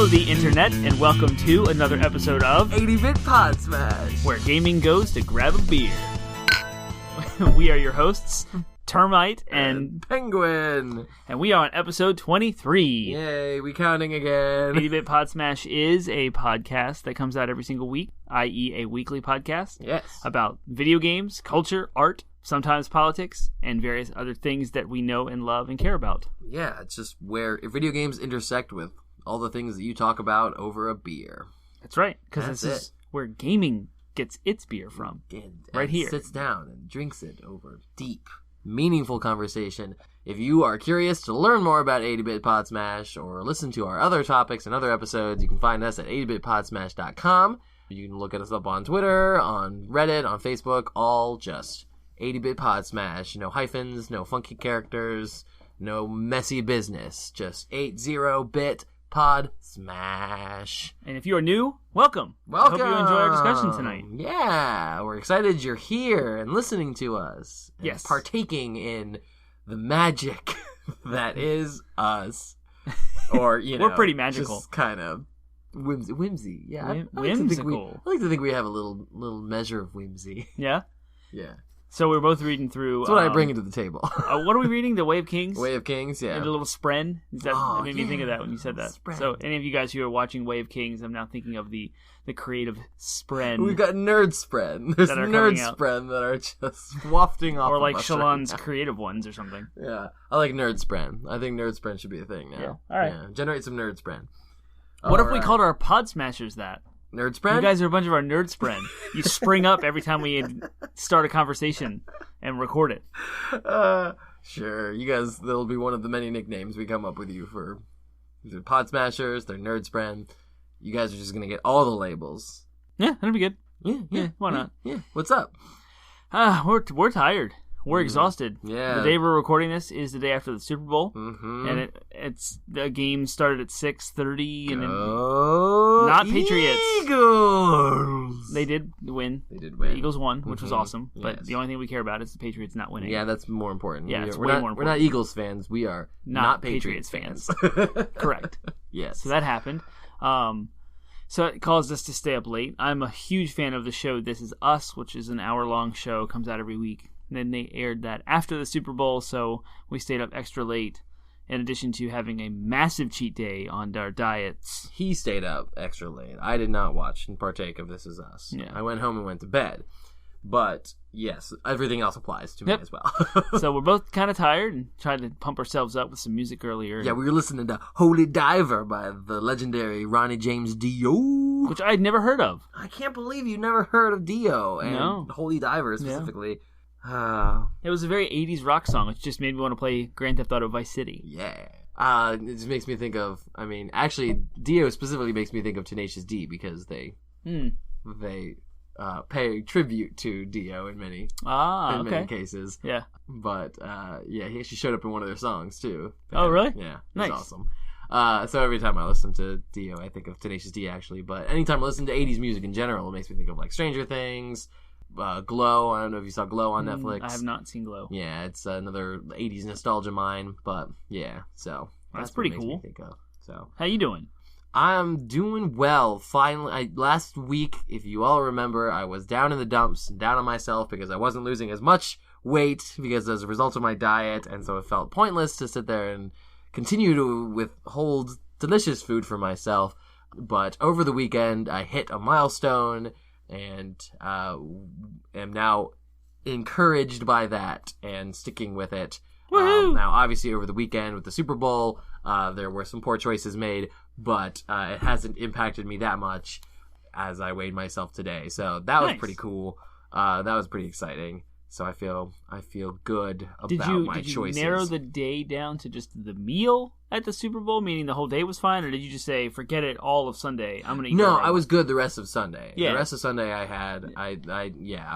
Hello, the internet, and welcome to another episode of 80-bit Podsmash, where gaming goes to grab a beer. We are your hosts, Termite and Penguin, and we are on episode 23. Yay, we counting again. 80-bit Podsmash is a podcast that comes out every single week, i.e. a weekly podcast. Yes. About video games, culture, art, sometimes politics, and various other things that we know and love and care about. Yeah, it's just where video games intersect with all the things that you talk about over a beer. That's right, because this is where gaming gets its beer from. And right here. Sits down and drinks it over deep, meaningful conversation. If you are curious to learn more about 80-bit Podsmash or listen to our other topics and other episodes, you can find us at 80bitpodsmash.com. You can look us up on Twitter, on Reddit, on Facebook, all just 80-bit Podsmash. No hyphens, no funky characters, no messy business. Just 80-bit Podsmash. And if you are new, welcome. Welcome. I hope you enjoy our discussion tonight. Yeah, we're excited you're here and listening to us. And yes. Partaking in the magic that is us. Or, you know, we're pretty magical. Just kind of whimsy. Yeah. Whimsical. I like to think we have a little measure of whimsy. Yeah? Yeah. So we're both reading through... That's what I bring into the table. What are we reading? The Way of Kings? Way of Kings, yeah. And a little spren? That made me think of that when you said that. Spren. So any of you guys who are watching Way of Kings, I'm now thinking of the creative spren. We've got nerd spren. There's nerd spren that are just wafting off or like of us Shalon's right now. creative ones or something. Yeah. I like nerd spren. I think nerd spren should be a thing now. Yeah. All right. Yeah. Generate some nerd spren. What if we called our pod smashers that? Nerd spren? You guys are a bunch of our nerd spren. You spring up every time we start a conversation and record it. Sure. You guys, that'll be one of the many nicknames we come up with you for. They're pod smashers, they're nerd spren. You guys are just going to get all the labels. Yeah, that'd be good. Yeah. Why not? Yeah. What's up? We're tired. We're exhausted. Yeah. The day we're recording this is the day after the Super Bowl, and it's the game started at 6:30, and not Patriots. Eagles. They did win. The Eagles won, which was awesome. But Yes. the only thing we care about is the Patriots not winning. Yeah, that's more important. Yeah, it's way more important. We're not Eagles fans. We are not Patriots fans. Correct. Yes. So that happened. So it caused us to stay up late. I'm a huge fan of the show This Is Us, which is an hour-long show, comes out every week. And then they aired that after the Super Bowl, so we stayed up extra late, in addition to having a massive cheat day on our diets. He stayed up extra late. I did not watch and partake of This Is Us. Yeah. I went home and went to bed. But, yes, everything else applies to me as well. So we're both kind of tired and tried to pump ourselves up with some music earlier. Yeah, we were listening to Holy Diver by the legendary Ronnie James Dio. Which I'd never heard of. I can't believe you never heard of Dio and No. Holy Diver specifically. It was a very 80s rock song, which just made me want to play Grand Theft Auto Vice City. Yeah. It just makes me think of, actually, Dio specifically makes me think of Tenacious D because they pay tribute to Dio in many cases. Yeah. But, he actually showed up in one of their songs, too. Oh, really? Yeah. Nice. It's awesome. So every time I listen to Dio, I think of Tenacious D, actually. But anytime I listen to 80s music in general, it makes me think of, like, Stranger Things, Glow. I don't know if you saw Glow on Netflix. I have not seen Glow. Yeah, it's another 80s nostalgia mine, but yeah, so that's pretty cool. Me think of. So how you doing? I'm doing well. Finally, last week, if you all remember, I was down in the dumps, down on myself because I wasn't losing as much weight because as a result of my diet, and so it felt pointless to sit there and continue to withhold delicious food for myself. But over the weekend, I hit a milestone. And am now encouraged by that and sticking with it. Now, obviously, over the weekend with the Super Bowl, there were some poor choices made, but it hasn't impacted me that much as I weighed myself today. So that was pretty cool. That was pretty exciting. So I feel good about my choices. Did you narrow the day down to just the meal at the Super Bowl, meaning the whole day was fine, or did you just say, forget it, all of Sunday, I'm going to eat No, I was good the rest of Sunday. Yeah. The rest of Sunday I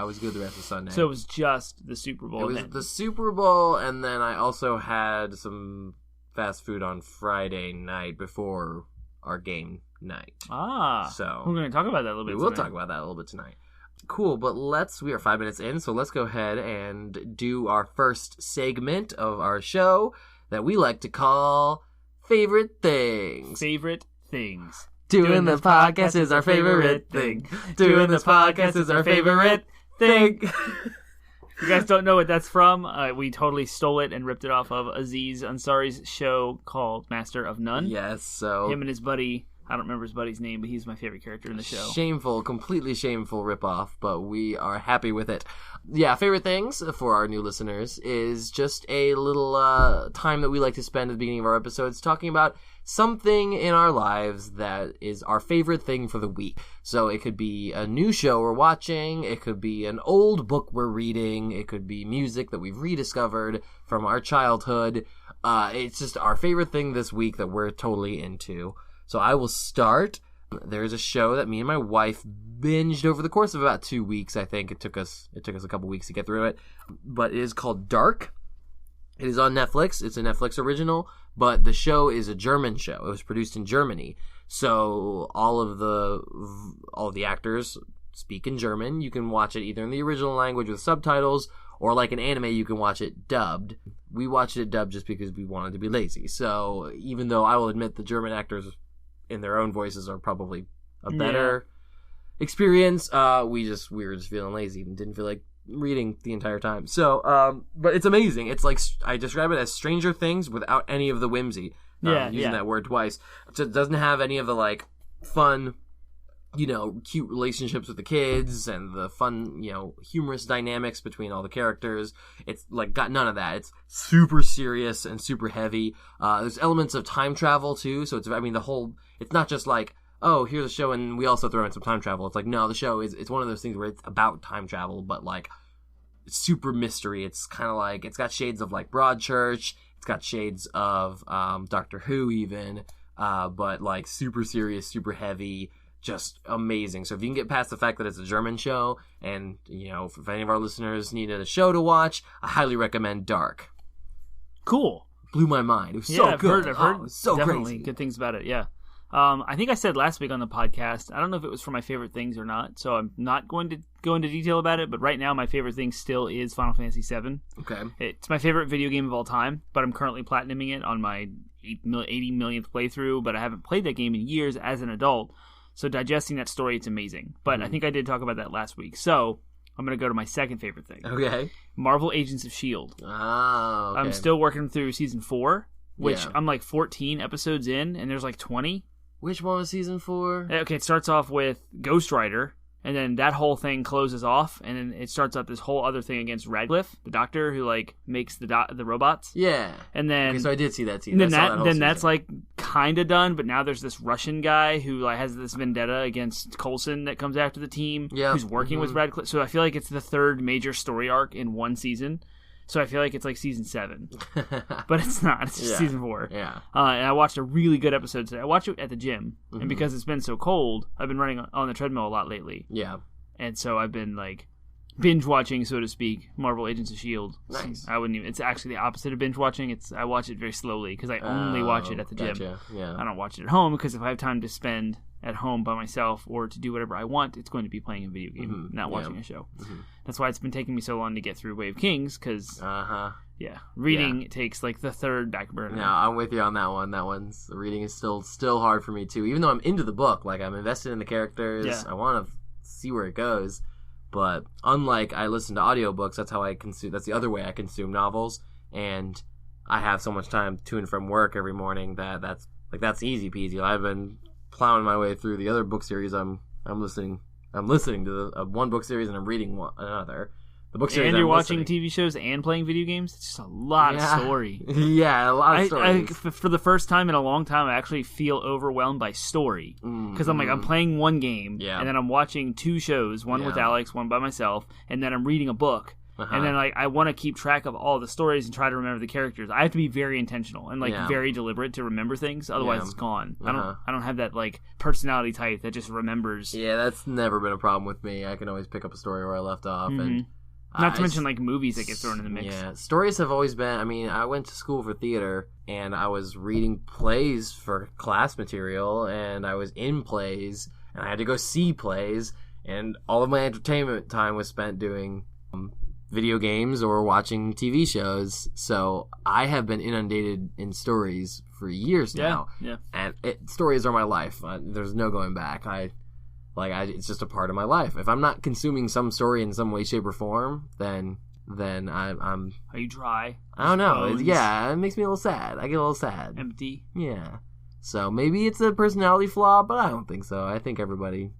was good the rest of Sunday. So it was just the Super Bowl. It was the Super Bowl, and then I also had some fast food on Friday night before our game night. So we're going to talk about that a little bit. We will talk about that a little bit tonight. Cool, but we are 5 minutes in, so let's go ahead and do our first segment of our show that we like to call Favorite Things. Favorite things. Doing this podcast is our favorite thing. Doing this podcast is our favorite thing. If you guys don't know what that's from, we totally stole it and ripped it off of Aziz Ansari's show called Master of None. Yes, so... Him and his buddy, I don't remember his buddy's name, but he's my favorite character in the show. Shameful, completely shameful ripoff, but we are happy with it. Yeah, favorite things for our new listeners is just a little time that we like to spend at the beginning of our episodes talking about something in our lives that is our favorite thing for the week. So it could be a new show we're watching, it could be an old book we're reading, it could be music that we've rediscovered from our childhood. It's just our favorite thing this week that we're totally into. So I will start. There's a show that me and my wife binged over the course of about 2 weeks. I think it took us a couple weeks to get through it, but it is called Dark. It is on Netflix. It's a Netflix original, but the show is a German show. It was produced in Germany, so all of the actors speak in German. You can watch it either in the original language with subtitles, or like an anime, you can watch it dubbed. We watched it dubbed just because we wanted to be lazy. So even though I will admit the German actors in their own voices are probably a better experience, we were just feeling lazy and didn't feel like reading the entire time. So, but it's amazing. It's like, I describe it as Stranger Things without any of the whimsy. Using that word twice. It doesn't have any of the like fun, cute relationships with the kids and the fun, humorous dynamics between all the characters. It's like got none of that. It's super serious and super heavy. There's elements of time travel too. So it's not just like, oh, here's a show and we also throw in some time travel. It's like, no, the show it's one of those things where it's about time travel, but like it's super mystery. It's kind of like, it's got shades of like Broadchurch. It's got shades of Doctor Who even, but like super serious, super heavy, just amazing. So if you can get past the fact that it's a German show and, if any of our listeners needed a show to watch, I highly recommend Dark. Cool. Blew my mind. It was so good. I've heard it was so definitely crazy. Good things about it, yeah. I think I said last week on the podcast, I don't know if it was for my favorite things or not, so I'm not going to go into detail about it, but right now my favorite thing still is Final Fantasy VII. Okay. It's my favorite video game of all time, but I'm currently platinuming it on my 80 millionth playthrough, but I haven't played that game in years as an adult, so digesting that story, it's amazing. But I think I did talk about that last week, so I'm going to go to my second favorite thing. Okay. Marvel Agents of S.H.I.E.L.D. Ah, okay. I'm still working through Season 4, which I'm like 14 episodes in, and there's like 20. Which one was Season 4? Okay, it starts off with Ghost Rider, and then that whole thing closes off, and then it starts up this whole other thing against Radcliffe, the doctor who like makes the robots. Yeah. And then okay, so I did see that season. Then that's like kind of done, but now there's this Russian guy who like has this vendetta against Coulson that comes after the team, who's working with Radcliffe. So I feel like it's the third major story arc in one season. So I feel like it's like Season 7. But it's not. It's just Season 4. Yeah. And I watched a really good episode today. I watched it at the gym. And because it's been so cold, I've been running on the treadmill a lot lately. Yeah. And so I've been like binge watching, so to speak, Marvel Agents of S.H.I.E.L.D. Nice. It's actually the opposite of binge watching. I watch it very slowly because I only watch it at the gym. Gotcha. Yeah. I don't watch it at home because if I have time to spend at home by myself or to do whatever I want, it's going to be playing a video game, not watching a show. That's why it's been taking me so long to get through Way of Kings because reading takes like the third back burner. No, I'm with you on that one. The reading is still hard for me too. Even though I'm into the book, like I'm invested in the characters, I want to see where it goes. But unlike I listen to audiobooks, that's how I consume. That's the other way I consume novels, and I have so much time to and from work every morning that's easy peasy. I've been plowing my way through the other book series. I'm listening to the one book series and I'm reading another. The book series and you're watching TV shows and playing video games. It's just a lot of story. Yeah, a lot of stories. For the first time in a long time, I actually feel overwhelmed by story because I'm playing one game and then I'm watching two shows, one with Alex, one by myself, and then I'm reading a book. And then I want to keep track of all the stories and try to remember the characters. I have to be very intentional and very deliberate to remember things. Otherwise, it's gone. I don't have that like personality type that just remembers. Yeah, that's never been a problem with me. I can always pick up a story where I left off, and not to mention like movies that get thrown in the mix. Yeah, stories have always been. I mean, I went to school for theater, and I was reading plays for class material, and I was in plays, and I had to go see plays, and all of my entertainment time was spent doing video games or watching TV shows. So I have been inundated in stories for years now. Yeah. And stories are my life. There's no going back. It's just a part of my life. If I'm not consuming some story in some way, shape, or form, then I'm. Are you dry? I don't know. It makes me a little sad. I get a little sad. Empty. Yeah. So maybe it's a personality flaw, but I don't think so. I think everybody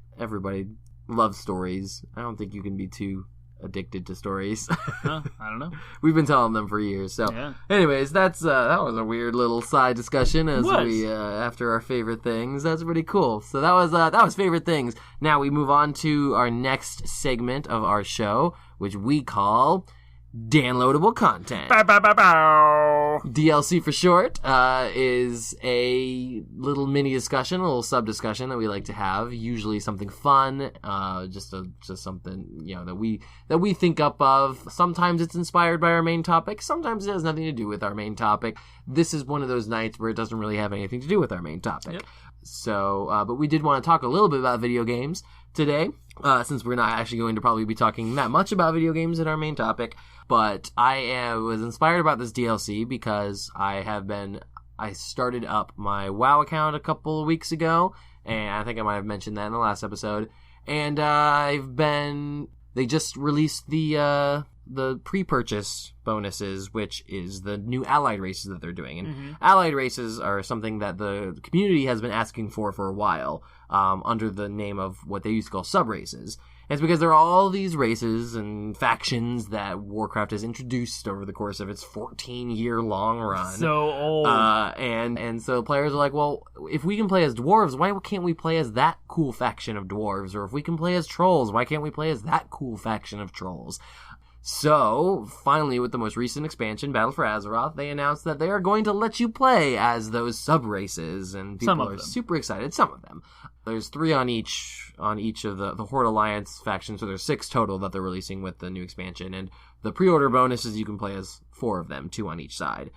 loves stories. I don't think you can be too addicted to stories. I don't know. We've been telling them for years. So, anyways, that was a weird little side discussion after our favorite things. That's pretty cool. So that was favorite things. Now we move on to our next segment of our show, which we call downloadable content. Bow, bow, bow, bow. DLC for short is a little mini discussion, a little sub discussion that we like to have. Usually something fun, just something that we think up of. Sometimes it's inspired by our main topic. Sometimes it has nothing to do with our main topic. This is one of those nights where it doesn't really have anything to do with our main topic. Yep. So, but we did want to talk a little bit about video games today, since we're not actually going to probably be talking that much about video games in our main topic. But I was inspired about this DLC because I started up my WoW account a couple of weeks ago, and I think I might have mentioned that in the last episode. And they just released the pre-purchase bonuses, which is the new allied races that they're doing. And allied races are something that the community has been asking for a while, under the name of what they used to call sub-races. It's because there are all these races and factions that Warcraft has introduced over the course of its 14-year-long run. So old. And so players are like, well, if we can play as dwarves, why can't we play as that cool faction of dwarves? Or if we can play as trolls, why can't we play as that cool faction of trolls? So, finally, with the most recent expansion, Battle for Azeroth, they announced that they are going to let you play as those sub-races, and people are super excited. Some of them. There's 3 on each of the Horde Alliance factions, so there's 6 total that they're releasing with the new expansion, and the pre-order bonuses, you can play as 4 of them, 2 on each side.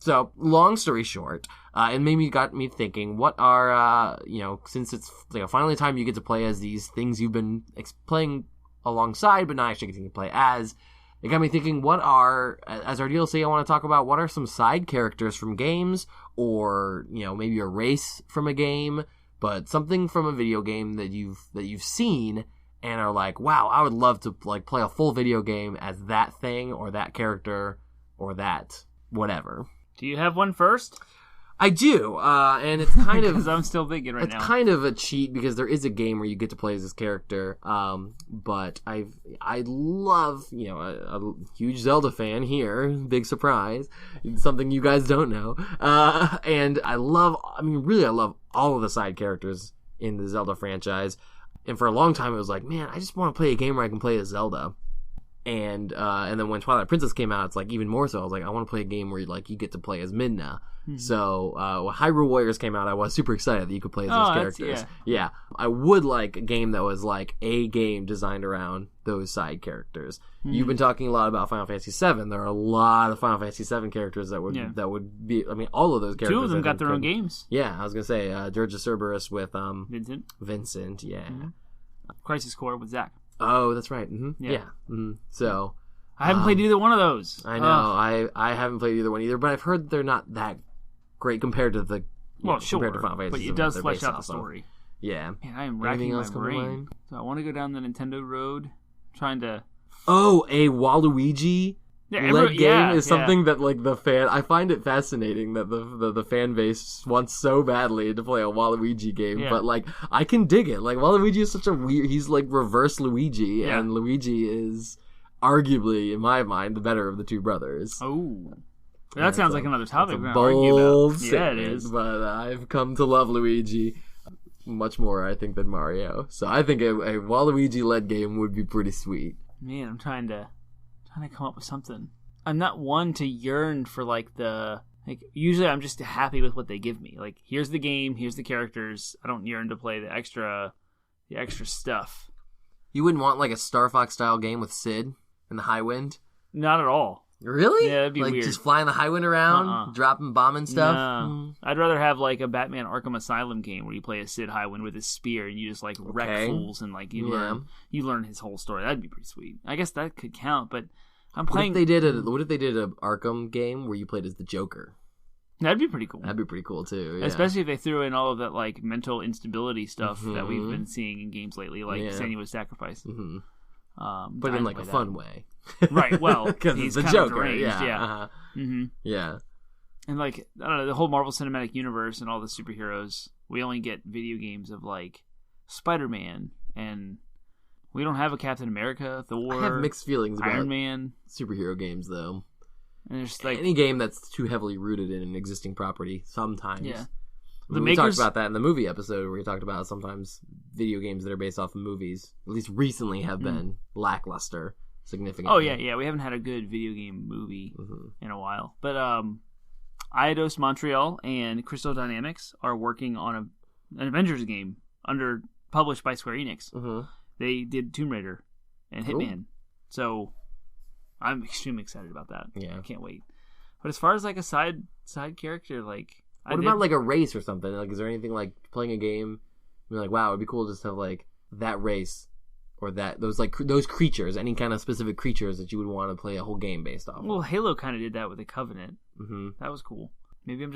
So, long story short, it got me thinking, what are, since it's finally time you get to play as these things you've been playing alongside, but not actually getting to play as. It got me thinking, as our DLC, I want to talk about what are some side characters from games, or, maybe a race from a game, but something from a video game that you've seen and are like, wow, I would love to play a full video game as that thing, or that character, or that whatever. Do you have one first? I do, and it's kind of... Because I'm still thinking now. It's kind of a cheat, because there is a game where you get to play as this character, but I love, a huge Zelda fan here, big surprise, something you guys don't know, and I love all of the side characters in the Zelda franchise, and for a long time it was like, man, I just want to play a game where I can play as Zelda. And then when Twilight Princess came out, it's like even more so. I was like, I want to play a game where you get to play as Midna. Mm-hmm. So when Hyrule Warriors came out, I was super excited that you could play as those characters. Yeah, I would like a game that was like a game designed around those side characters. Mm-hmm. You've been talking a lot about Final Fantasy VII. There are a lot of Final Fantasy VII characters that would be. I mean, all of those characters. 2 of them got their own games. Yeah, I was gonna say Dirge of Cerberus with Vincent. Yeah, mm-hmm. Crisis Core with Zack. Oh, that's right. Mm-hmm. Yeah. Mm-hmm. So I haven't played either one of those. I know. I haven't played either one either, but I've heard they're not that great compared to the compared to Final Fantasy. But it does flesh out the story. Yeah. Man, I am racking my brain. So I want to go down the Nintendo road, trying to. Oh, a Waluigi led game is something that I find it fascinating that the fan base wants so badly to play a Waluigi game, but I can dig it. Waluigi is such a weird, he's reverse Luigi, and Luigi is arguably, in my mind, the better of the 2 brothers. Oh, that sounds like another topic we're bold argue about. Yeah, it is. But I've come to love Luigi much more, I think, than Mario. So I think a Waluigi led game would be pretty sweet. Man, I'm trying to come up with something. I'm not one to yearn for usually I'm just happy with what they give me. Here's the game, here's the characters. I don't yearn to play the extra stuff. You wouldn't want a Star Fox style game with Sid and the Highwind? Not at all. Really? Yeah, that'd be weird. Just flying the Highwind around, dropping bombing stuff? No. I'd rather have a Batman Arkham Asylum game where you play as Sid Highwind with his spear and you just wreck fools and you learn his whole story. That'd be pretty sweet. I guess that could count, but I'm playing. What if they did a Arkham game where you played as the Joker? That'd be pretty cool. That'd be pretty cool too. Yeah. Especially if they threw in all of that like mental instability stuff that we've been seeing in games lately, like Senua's Sacrifice. Mm-hmm. But in like a fun way. Right, well, because he's the kind Joker. of deranged, Yeah. Mm-hmm. Yeah. And like, I don't know, the whole Marvel Cinematic Universe and all the superheroes, we only get video games of like Spider-Man, and we don't have a Captain America, Thor. I have mixed feelings about Iron Man. superhero games though. And there's like any game that's too heavily rooted in an existing property sometimes. Yeah. We talked about that in the movie episode where we talked about sometimes video games that are based off of movies, at least recently, have been lackluster significantly. Oh yeah, we haven't had a good video game movie in a while. But Eidos Montreal and Crystal Dynamics are working on an Avengers game published by Square Enix. They did Tomb Raider and Hitman. So I'm extremely excited about that. Yeah. I can't wait. But as far as like a side character, like what about like a race or something? Like, is there anything like playing a game? You're like, wow, it'd be cool just to have like that race or those creatures, any kind of specific creatures that you would want to play a whole game based off. Well, Halo kind of did that with the Covenant. That was cool. Maybe I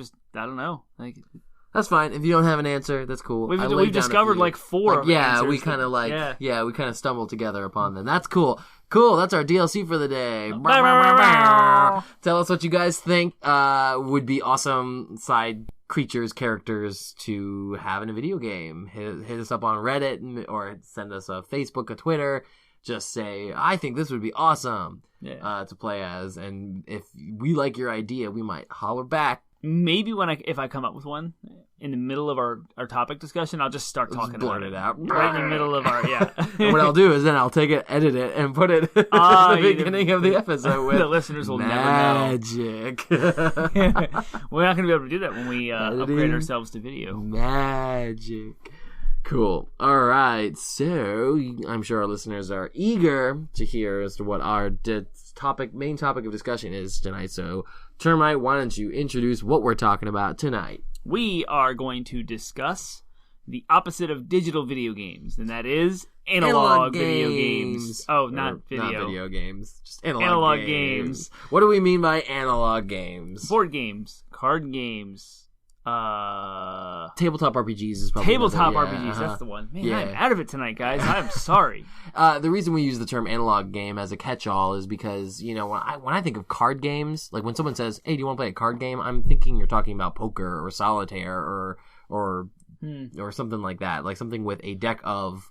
don't know. Like, that's fine. If you don't have an answer, that's cool. We've discovered like four. We kind of we kind of stumbled together upon them. That's cool. Cool. That's our DLC for the day. Tell us what you guys think would be awesome side characters to have in a video game. Hit us up on Reddit or send us a Facebook, a Twitter. Just say, I think this would be awesome to play as. And if we like your idea, we might holler back. Maybe if I come up with one in the middle of our topic discussion, I'll just start talking about it out right in the middle of our And what I'll do is then I'll take it, edit it, and put it at the beginning of the episode with the listeners will magic. Never know. We're not going to be able to do that when we upgrade ourselves to video. Magic. Cool. All right. So I'm sure our listeners are eager to hear as to what our main topic of discussion is tonight. So Termite, why don't you introduce what we're talking about tonight? We are going to discuss the opposite of digital video games, and that is analog video games. Oh, not video. Not video games. Just analog games. What do we mean by analog games? Board games, card games, tabletop RPGs is probably tabletop RPGs. That's the one. Man, I'm out of it tonight, guys. I'm sorry. The reason we use the term analog game as a catch-all is because when I think of card games, like when someone says, "Hey, do you want to play a card game?" I'm thinking you're talking about poker or solitaire or something like that, like something with a deck of.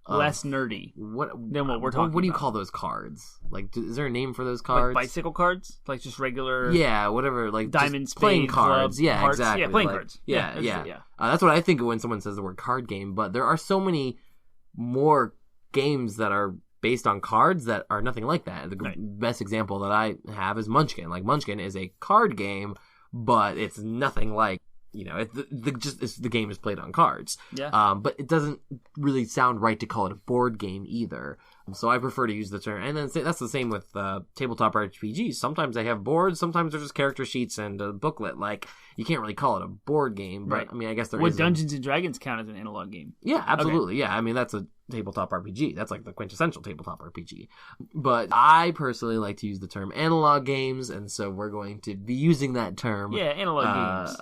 Less nerdy than what we're talking about. What do you call those cards? Like, is there a name for those cards? Like bicycle cards? Like just regular... Yeah, whatever. Like diamond, spade, playing cards. Club, yeah, hearts. exactly. Yeah, playing cards. Yeah. That's what I think of when someone says the word card game. But there are so many more games that are based on cards that are nothing like that. The best example that I have is Munchkin. Like, Munchkin is a card game, but it's nothing like... the game is played on cards. Yeah. But it doesn't really sound right to call it a board game either. So I prefer to use the term. And then that's the same with tabletop RPGs. Sometimes they have boards. Sometimes they're just character sheets and a booklet. Like, you can't really call it a board game. But, I mean, I guess there is... Would Dungeons & Dragons count as an analog game? Yeah, absolutely. Okay. Yeah, I mean, that's a tabletop RPG. That's like the quintessential tabletop RPG. But I personally like to use the term analog games, and so we're going to be using that term. Yeah, analog games.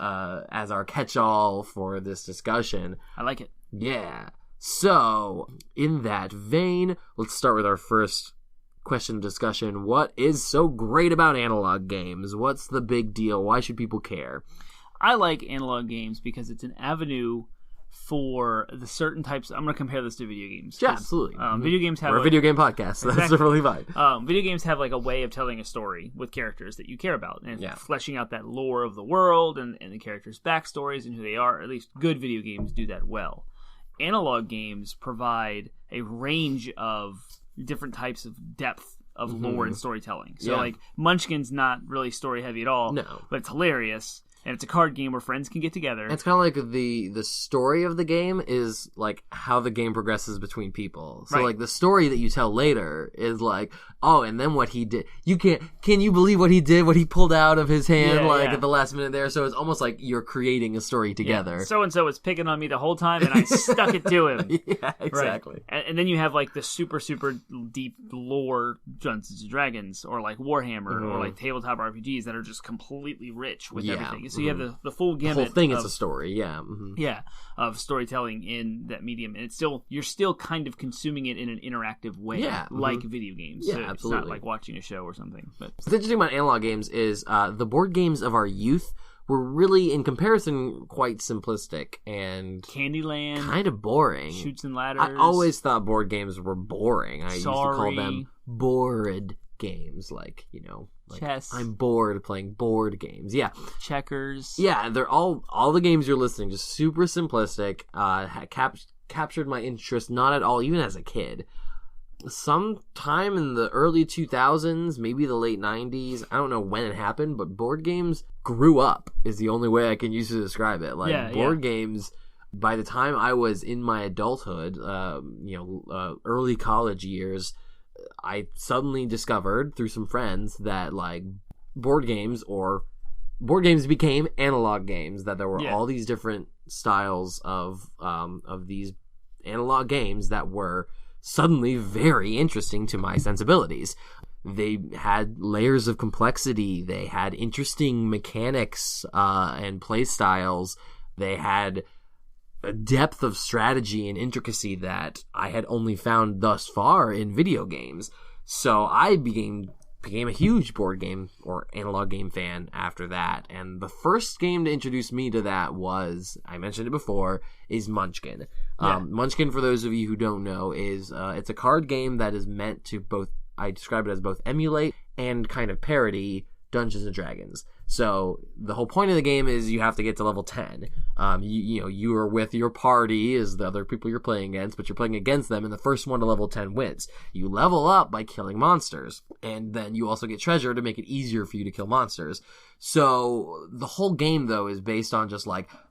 As our catch-all for this discussion. I like it. Yeah. So, in that vein, let's start with our first question of discussion. What is so great about analog games? What's the big deal? Why should people care? I like analog games because it's an avenue for the certain types. I'm going to compare this to video games. Yeah, absolutely. Video games have... We're a video game podcast, so that's really fine. Video games have like a way of telling a story with characters that you care about and fleshing out that lore of the world and the characters' backstories and who they are. At least good video games do that well. Analog games provide a range of different types of depth of lore and storytelling. So like Munchkin's not really story heavy at all, but it's hilarious. And it's a card game where friends can get together. It's kind of like the story of the game is like how the game progresses between people. So like the story that you tell later is like, oh, and then what he did. Can you believe what he did? What he pulled out of his hand at the last minute there. So it's almost like you're creating a story together. Yeah. So-and-so was picking on me the whole time and I stuck it to him. Yeah, exactly. Right. And then you have like the super, super deep lore Dungeons & Dragons or like Warhammer or like tabletop RPGs that are just completely rich with everything. So you have the full gamut. The whole thing is a story, yeah. Mm-hmm. Yeah, of storytelling in that medium. And you're still kind of consuming it in an interactive way, like video games. Yeah, so absolutely. It's not like watching a show or something. But what's interesting about analog games is the board games of our youth were really, in comparison, quite simplistic and Candyland, kind of boring. Shoots and Ladders. I always thought board games were boring. I used to call them bored games, like, chess. I'm bored playing board games. Yeah, checkers. Yeah, they're all the games you're listing, just super simplistic. Captured my interest not at all, even as a kid. Sometime in the early 2000s, maybe the late 90s, I don't know when it happened, but board games grew up is the only way I can use to describe it. Board games, by the time I was in my adulthood, early college years, I suddenly discovered through some friends that board games became analog games, that there were all these different styles of these analog games that were suddenly very interesting to my sensibilities. They had layers of complexity. They had interesting mechanics and play styles. They had a depth of strategy and intricacy that I had only found thus far in video games. So I became a huge board game or analog game fan after that. And the first game to introduce me to that was, I mentioned it before, is Munchkin. Munchkin, for those of you who don't know, is it's a card game that is meant to I describe it as both emulate and kind of parody Dungeons and Dragons. So the whole point of the game is you have to get to level 10. You are with your party as the other people you're playing against, but you're playing against them, and the first one to level 10 wins. You level up by killing monsters, and then you also get treasure to make it easier for you to kill monsters. So the whole game, though, is based on just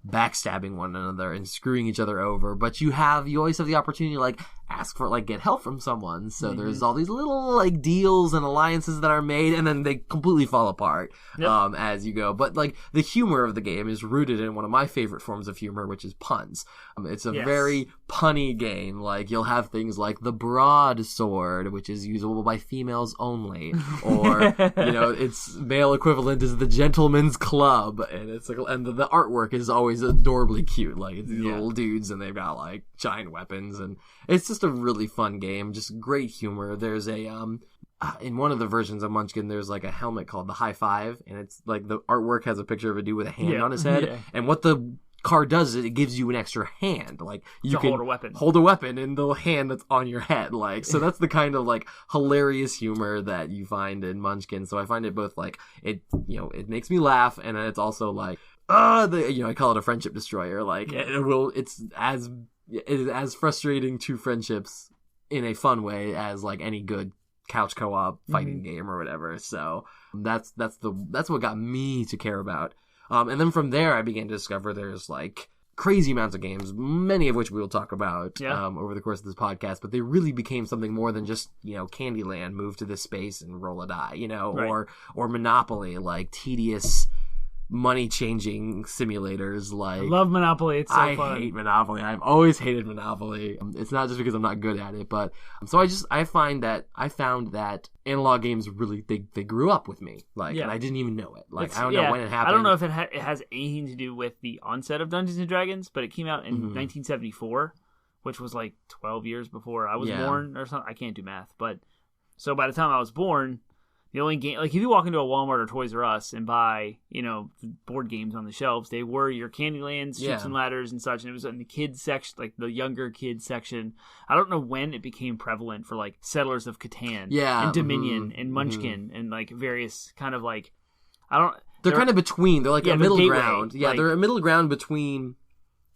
backstabbing one another and screwing each other over, but you always have the opportunity to ask for get help from someone. So there's all these little deals and alliances that are made, and then they completely fall apart as you go. But the humor of the game is rooted in one of my favorite forms of humor, which is puns. It's a very punny game. You'll have things like the broadsword, which is usable by females only, or its male equivalent is the gentleman's club, and it's and the artwork is always adorably cute. It's these little dudes, and they've got giant weapons, and it's just a really fun game. Just great humor. There's a in one of the versions of Munchkin, there's a helmet called the High Five, and it's the artwork has a picture of a dude with a hand on his head, and what the card does is it gives you an extra hand. You can hold a weapon in the hand that's on your head. So that's the kind of hilarious humor that you find in Munchkin. So I find it both it makes me laugh, and it's also I call it a friendship destroyer. It is as frustrating to friendships in a fun way as any good couch co-op fighting game or whatever. So that's what got me to care about. And then from there, I began to discover there's crazy amounts of games, many of which we will talk about over the course of this podcast. But they really became something more than just Candyland, move to this space and roll a die, or Monopoly, tedious money-changing simulators. I love Monopoly. It's so fun. I hate Monopoly. I've always hated Monopoly. It's not just because I'm not good at it, but so I found that analog games really they grew up with me. And I didn't even know it. I don't know when it happened. I don't know if it has anything to do with the onset of Dungeons and Dragons, but it came out in 1974, which was 12 years before I was born or something. I can't do math, but so by the time I was born, the only game, if you walk into a Walmart or Toys R Us and buy, board games on the shelves, they were your Candylands, Shoots and Ladders and such, and it was in the kids section, the younger kids section. I don't know when it became prevalent for Settlers of Catan, and Dominion and Munchkin and various kind of They're kind of between. They're a middle ground. Yeah, they're a middle ground between.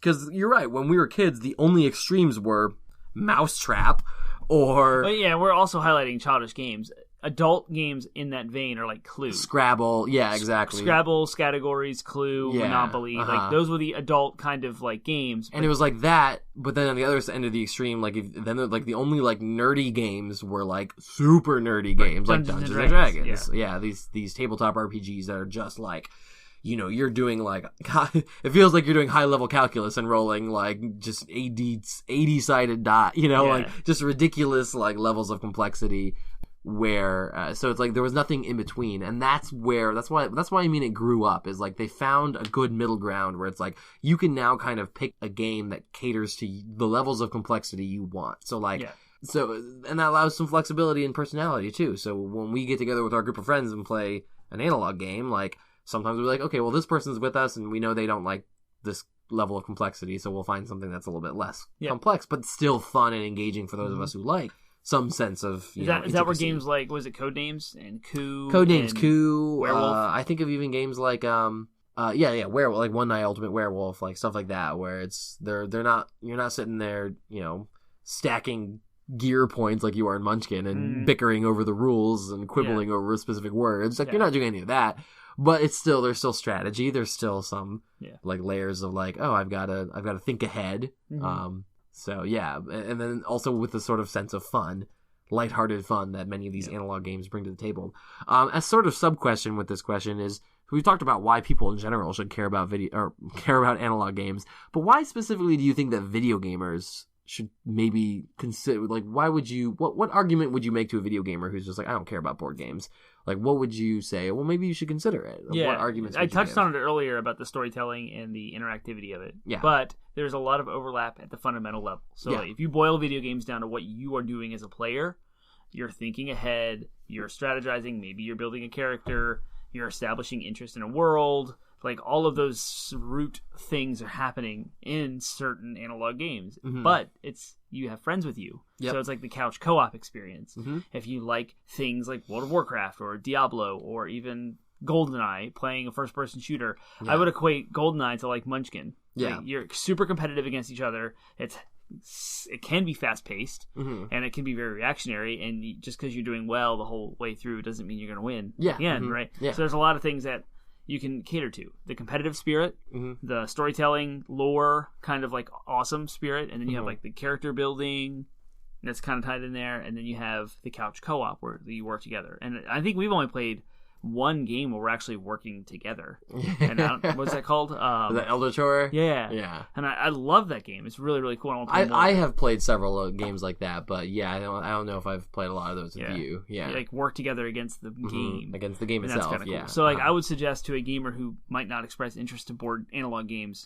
Because you're right. When we were kids, the only extremes were Mousetrap or. But we're also highlighting childish games. Adult games in that vein are Clue, Scrabble, exactly. Scrabble, Categories, Clue, Monopoly, those were the adult kind of games. And it was that, but then on the other end of the extreme, the only nerdy games were super nerdy games, Dungeons and Dragons. Yeah, these tabletop RPGs that are just you're doing it feels like you're doing high level calculus and rolling just 80 sided dot, just ridiculous levels of complexity. where so it's like there was nothing in between, and that's why I mean it grew up, is like they found a good middle ground where it's like you can now kind of pick a game that caters to the levels of complexity you want. So like so, and that allows some flexibility and personality too. So when we get together with our group of friends and play an analog game, like sometimes we're like, okay, well, this person's with us and we know they don't like this level of complexity, so we'll find something that's a little bit less complex but still fun and engaging for those of us who like some sense of is that where games like, was it Codenames and Coup, Werewolf? I think of even games like Werewolf, like One Night Ultimate Werewolf, like stuff like that, where it's you're not sitting there, stacking gear points like you are in Munchkin and bickering over the rules and quibbling over specific words. Like you're not doing any of that, but there's still strategy. There's still some like layers of like, oh, I've got to think ahead. So yeah, and then also with the sort of sense of fun, lighthearted fun that many of these analog games bring to the table. A sort of sub question with this question is, we've talked about why people in general should care about analog games, but why specifically do you think that video gamers should maybe consider, like, why would you, what argument would you make to a video gamer who's just like, I don't care about board games? Like, what would you say? Well, maybe you should consider it. Yeah, what arguments I touched on it earlier about the storytelling and the interactivity of it. Yeah. But there's a lot of overlap at the fundamental level. So like, if you boil video games down to what you are doing as a player, you're thinking ahead, you're strategizing, maybe you're building a character, you're establishing interest in a world. Like, all of those root things are happening in certain analog games. But you have friends with you. So it's like the couch co-op experience. If you like things like World of Warcraft or Diablo or even GoldenEye, playing a first-person shooter, I would equate GoldenEye to like Munchkin. Like, you're super competitive against each other. It can be fast-paced, and it can be very reactionary, and just because you're doing well the whole way through doesn't mean you're going to win at the end, right? So there's a lot of things that you can cater to. The competitive spirit, the storytelling, lore, kind of like awesome spirit, and then you have like the character building that's kind of tied in there, and then you have the couch co-op where you work together. And I think we've only played one game where we're actually working together. And what's that called? The Elder Tour? Yeah. And I love that game. It's really, really cool. I have played several games like that, but I don't know if I've played a lot of those with you. Yeah. Like work together against the game. Against the game itself, that's cool. So like I would suggest to a gamer who might not express interest in board analog games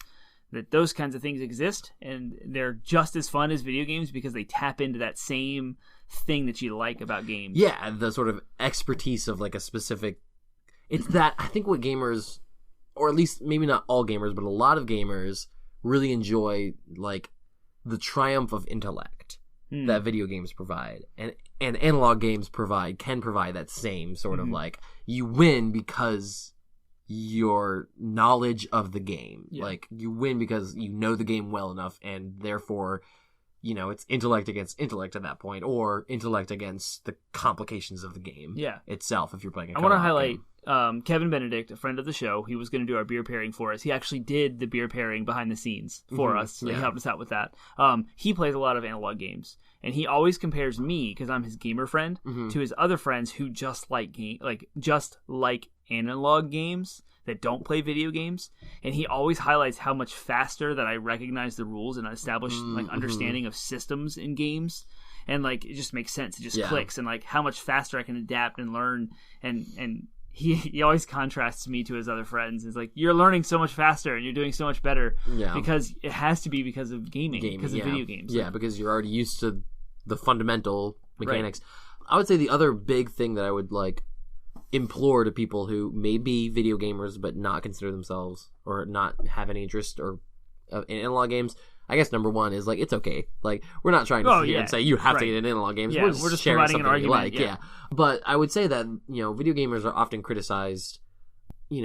that those kinds of things exist, and they're just as fun as video games because they tap into that same thing that you like about games. Yeah, the sort of expertise of like a specific... It's that, I think what gamers, or at least maybe not all gamers, but a lot of gamers really enjoy like the triumph of intellect that video games provide. And analog games can provide that same sort of like, you win because your knowledge of the game. Like, you win because you know the game well enough, and therefore, it's intellect against intellect at that point, or intellect against the complications of the game itself if you're playing a I want to highlight Kevin Benedict, a friend of the show. He was going to do our beer pairing for us. He actually did the beer pairing behind the scenes for us, so he helped us out with that. He plays a lot of analog games, and he always compares me, because I'm his gamer friend, to his other friends who just like analog games that don't play video games, and he always highlights how much faster that I recognize the rules and establish like understanding of systems in games, and like it just makes sense, it just clicks, and like how much faster I can adapt and learn, and he always contrasts me to his other friends. It's like, you're learning so much faster and you're doing so much better because it has to be because of gaming, because of video games. Yeah, because you're already used to the fundamental mechanics. I would say the other big thing that I would like implore to people who may be video gamers but not consider themselves or not have any interest or in analog games, I guess number one is like, it's okay. Like, we're not trying to sit here and say you have to get in analog games. Yeah, we're just sharing something an argument. You like. But I would say that video gamers are often criticized. There's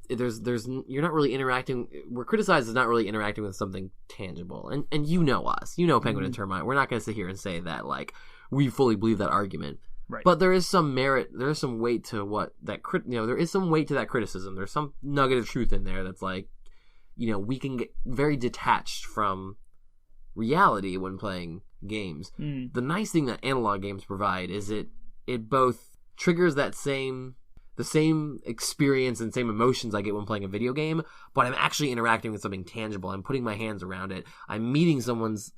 you're not really interacting. We're criticized as not really interacting with something tangible. And us, Penguin and Termite. We're not going to sit here and say that like we fully believe that argument. Right. But there is some merit. There is some weight to there is some weight to that criticism. There's some nugget of truth in there that's like, we can get very detached from reality when playing games. The nice thing that analog games provide is it both triggers the same experience and same emotions I get when playing a video game, but I'm actually interacting with something tangible. I'm putting my hands around it. I'm meeting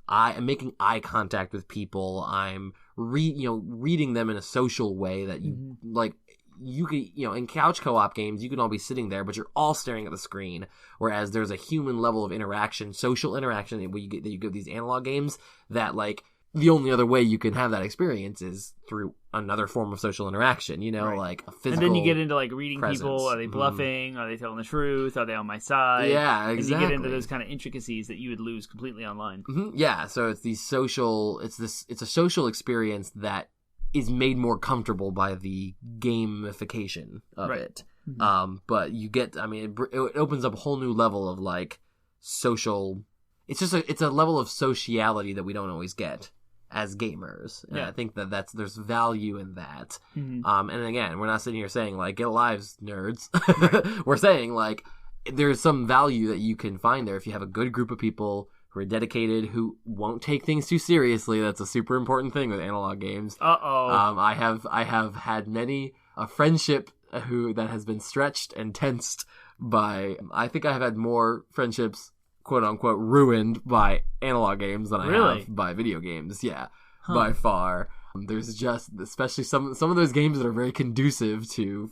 I'm making eye contact with people. I'm reading them in a social way that you like. You could, in couch co-op games, you can all be sitting there, but you're all staring at the screen. Whereas there's a human level of interaction, social interaction that you get these analog games that, like, the only other way you can have that experience is through another form of social interaction, right. Like a physical. And then you get into, like, reading presence. People. Are they bluffing? Are they telling the truth? Are they on my side? Yeah, exactly. And you get into those kind of intricacies that you would lose completely online. Yeah, so it's it's a social experience that is made more comfortable by the gamification of it. But you get, it opens up a whole new level of, like, social. It's a level of sociality that we don't always get as gamers. And I think there's value in that. And again, we're not sitting here saying, like, get lives, nerds. Right. We're saying, like, there's some value that you can find there if you have a good group of people who are dedicated, who won't take things too seriously. That's a super important thing with analog games. I have had many a friendship that has been stretched and tensed by. I think I have had more friendships, quote unquote, ruined by analog games than I have by video games. Yeah, by far. There's just, especially some of those games that are very conducive to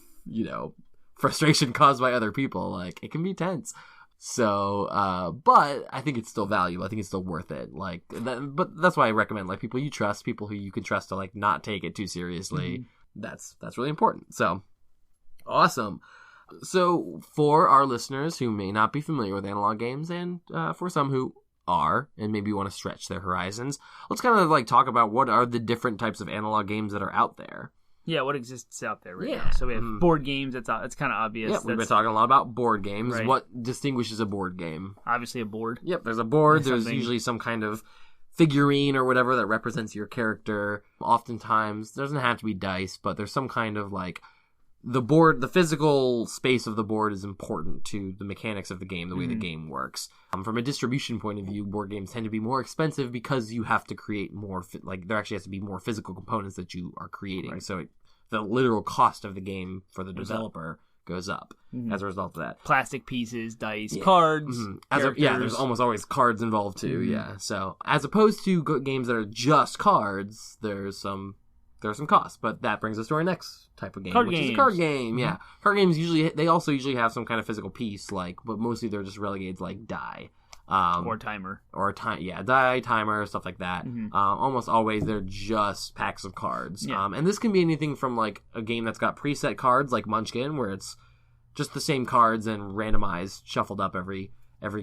frustration caused by other people. Like, it can be tense. So, but I think it's still valuable. I think it's still worth it. Like, but that's why I recommend, like, people you trust, people who you can trust to, like, not take it too seriously. That's really important. So, awesome. So, for our listeners who may not be familiar with analog games, and for some who are, and maybe want to stretch their horizons, let's kind of, like, talk about what are the different types of analog games that are out there. Yeah, what exists out there right now. So we have board games. It's kind of obvious. Yeah, we've been talking a lot about board games. Right. What distinguishes a board game? Obviously a board. Yep, there's a board. There's usually some kind of figurine or whatever that represents your character. Oftentimes, there doesn't have to be dice, but there's some kind of, like, the physical space of the board is important to the mechanics of the game, the way the game works. From a distribution point of view, board games tend to be more expensive because you have to create more, there actually has to be more physical components that you are creating. Right. So the literal cost of the game for the developer goes up as a result of that. Plastic pieces, dice, cards. There's almost always cards involved too. Yeah. So as opposed to games that are just cards, there's some costs, but that brings us to our next type of game, which is a card game. Yeah, card games usually have some kind of physical piece, like, but mostly they're just relegated to, like, die, or timer, die, timer, stuff like that. Almost always they're just packs of cards. And this can be anything from, like, a game that's got preset cards, like Munchkin, where it's just the same cards and randomized, shuffled up every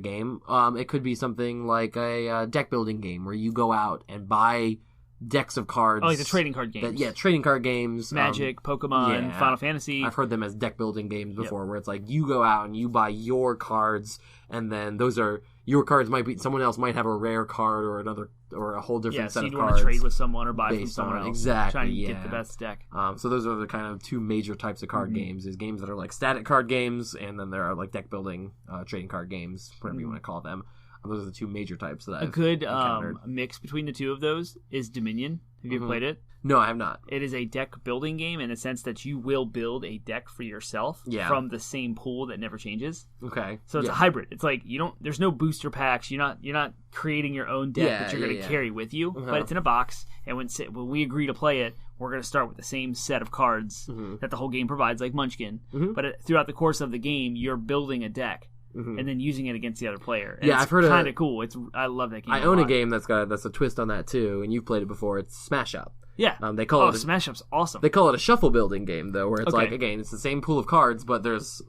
game. It could be something like a deck building game where you go out and buy decks of cards. Oh, like the trading card games. Trading card games. Magic, Pokemon, Final Fantasy. I've heard them as deck building games before, where it's like you go out and you buy your cards, and then those are your cards. Someone else might have a rare card or another, or a whole different set of cards. So you want to trade with someone or buy from someone else. Exactly. Trying to get the best deck. So those are the kind of two major types of card games. Is games that are like static card games, and then there are, like, deck building trading card games, whatever you want to call them. Those are the two major types that I've encountered. A good mix between the two of those is Dominion. Have you played it? No, I have not. It is a deck building game in the sense that you will build a deck for yourself from the same pool that never changes. Okay. So it's a hybrid. It's like there's no booster packs. You're not creating your own deck that you're going to carry with you, but it's in a box. And when we agree to play it, we're going to start with the same set of cards that the whole game provides, like Munchkin. But throughout the course of the game, you're building a deck. And then using it against the other player. And I've heard kind of cool. I love that game. I own a game that's a twist on that too, and you've played it before. It's Smash Up. Yeah. They call it Smash Up's awesome. They call it a shuffle building game though, where it's like, again, it's the same pool of cards, but there's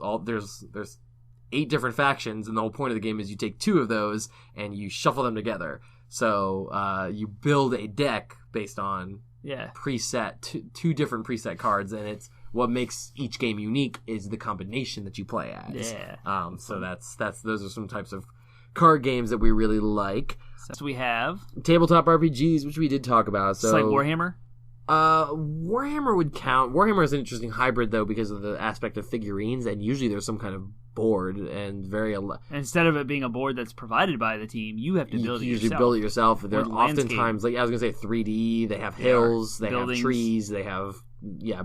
8 different factions, and the whole point of the game is you take 2 of those and you shuffle them together. So you build a deck based on preset 2 different preset cards, and it's what makes each game unique is the combination that you play as. Yeah. So those are some types of card games that we really like. So we have tabletop RPGs, which we did talk about. So it's like Warhammer. Warhammer would count. Warhammer is an interesting hybrid though because of the aspect of figurines, and usually there's some kind of board and instead of it being a board that's provided by the team, you have to build it yourself. You usually build it yourself. They're oftentimes, like I was gonna say, 3D. They have hills. They have trees. They have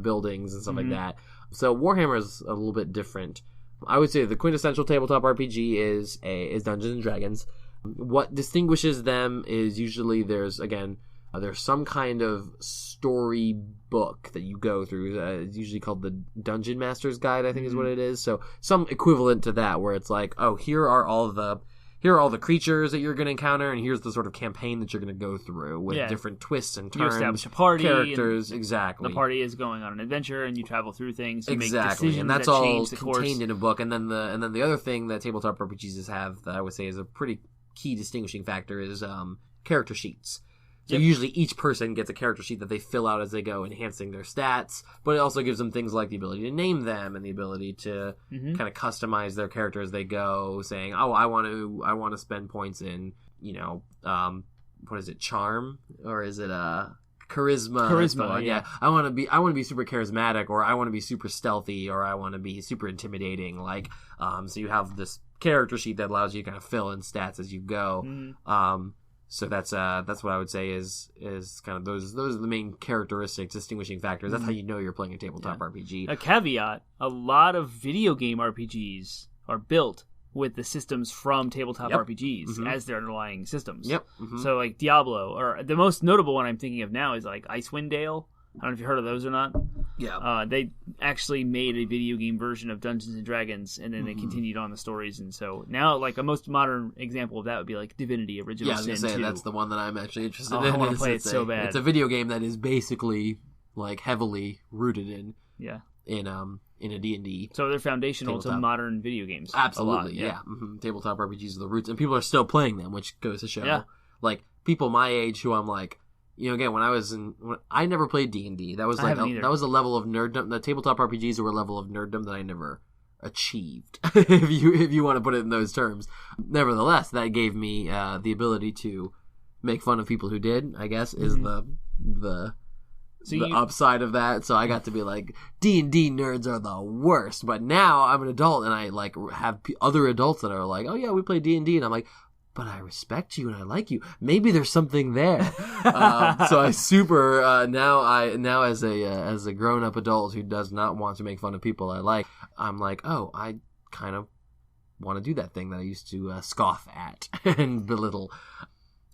buildings and stuff like that. So Warhammer is a little bit different. I would say the quintessential tabletop RPG is Dungeons and Dragons. What distinguishes them is usually there's, again, There's some kind of story book that you go through. It's usually called the Dungeon Master's Guide, I think is what it is. So some equivalent to that, where it's like, oh, here are all the creatures that you're going to encounter, and here's the sort of campaign that you're going to go through with different twists and turns. You establish a party, characters, exactly. The party is going on an adventure, and you travel through things. You exactly, make decisions and that's that all change the contained course. in a book. And then the other thing that tabletop RPGs have that I would say is a pretty key distinguishing factor is character sheets. So usually each person gets a character sheet that they fill out as they go, enhancing their stats, but it also gives them things like the ability to name them and the ability to kind of customize their character as they go, saying, oh, I want to spend points in, what is it, charm? Or is it charisma? Charisma, yeah. I want to be super charismatic, or I want to be super stealthy, or I want to be super intimidating. Like, so you have this character sheet that allows you to kind of fill in stats as you go. So that's what I would say is kind of those are the main characteristics, distinguishing factors. That's how you know you're playing a tabletop RPG. A caveat: a lot of video game RPGs are built with the systems from tabletop RPGs as their underlying systems. So like Diablo, or the most notable one I'm thinking of now is like Icewind Dale. I don't know if you've heard of those or not. Yeah. They actually made a video game version of Dungeons and Dragons, and then they continued on the stories. And so now, like, a most modern example of that would be like Divinity: Original Sin 2. I was gonna say that's the one that I'm actually interested in. I want to play it so bad. It's a video game that is basically like heavily rooted in a D&D. So they're foundational to modern video games. Absolutely, a lot, Tabletop RPGs are the roots, and people are still playing them, which goes to show. Yeah. Like people my age who I'm like. Again, when I never played D&D. That was like that was a level of nerddom. The tabletop RPGs were a level of nerddom that I never achieved. if you want to put it in those terms. Nevertheless, that gave me the ability to make fun of people who did. I guess is the upside of that. So I got to be like, D&D nerds are the worst. But now I'm an adult, and I like have other adults that are like, oh yeah, we play D&D, and I'm like, but I respect you and I like you. Maybe there's something there. So I super now as a grown up adult who does not want to make fun of people I like, I'm like, oh, I kind of want to do that thing that I used to scoff at and belittle.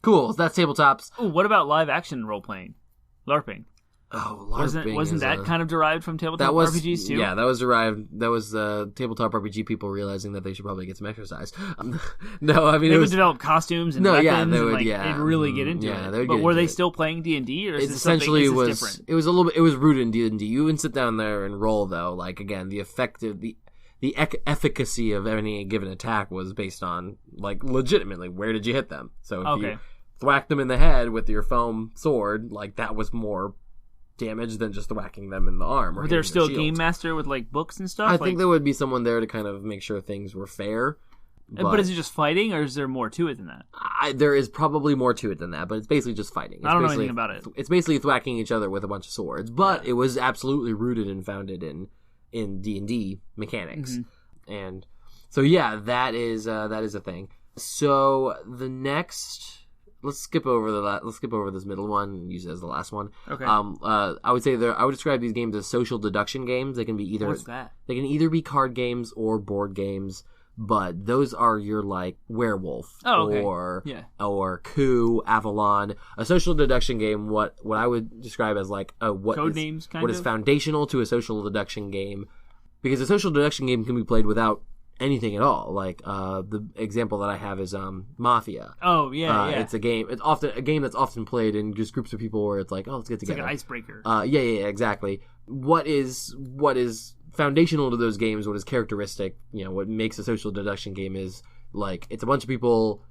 Cool. So that's tabletops. Ooh, what about live action role playing, LARPing? Oh, wasn't that kind of derived from tabletop RPGs too? Yeah, that was derived. That was tabletop RPG people realizing that they should probably get some exercise. No, I mean they would develop costumes and weapons. They would. They'd really get into it. But were they still playing D&D, or is this essentially something different? It was a little bit. It was rooted in D&D. You wouldn't sit down there and roll though. Like again, the efficacy of any given attack was based on like legitimately where did you hit them. So if you thwacked them in the head with your foam sword, like that was more damage than just whacking them in the arm. Or Would there still a game master with like books and stuff? I think there would be someone there to kind of make sure things were fair. But is it just fighting, or is there more to it than that? There is probably more to it than that, but it's basically just fighting. I don't know anything about it. It's basically thwacking each other with a bunch of swords, but it was absolutely rooted and founded in D&D mechanics. And so that is a thing. So the next. Let's skip over this middle one and use it as the last one. Okay. I would say I would describe these games as social deduction games. They can be either What's that? They can either be card games or board games, but those are your like Werewolf or Coup, Avalon. A social deduction game, what I would describe as like what is foundational to a social deduction game, because a social deduction game can be played without anything at all. Like the example that I have is Mafia. Oh yeah. It's a game. It's often a game that's often played in just groups of people where it's like, oh, let's get together. It's like an icebreaker. Yeah, exactly. What is foundational to those games? What is characteristic? What makes a social deduction game is like it's a bunch of people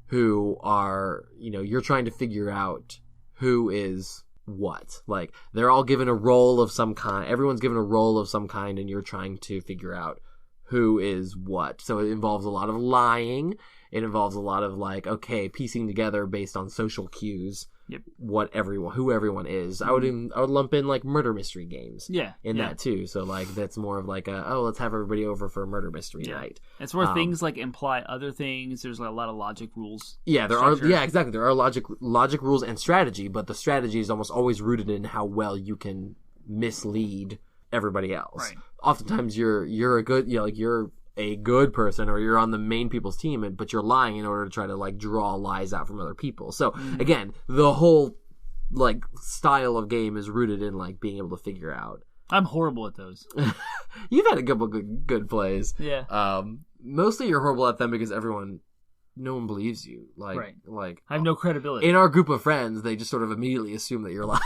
who are you're trying to figure out who is what. Like they're all given a role of some kind. Everyone's given a role of some kind, and you're trying to figure out who is what. So it involves a lot of lying. It involves a lot of like, piecing together based on social cues. Yep. Who everyone is. I would lump in like murder mystery games. Yeah. That too. So like that's more of like let's have everybody over for a murder mystery night. It's where things like imply other things. There's like a lot of logic rules. Yeah, there are. Yeah, exactly. There are logic rules and strategy, but the strategy is almost always rooted in how well you can mislead everybody else. Right. Oftentimes you're a good you're a good person, or you're on the main people's team, but you're lying in order to try to like draw lies out from other people. So again, the whole like style of game is rooted in like being able to figure out. I'm horrible at those. You've had a couple good plays. Yeah. Mostly you're horrible at them because no one believes you. Right. Like I have no credibility. In our group of friends, they just sort of immediately assume that you're lying.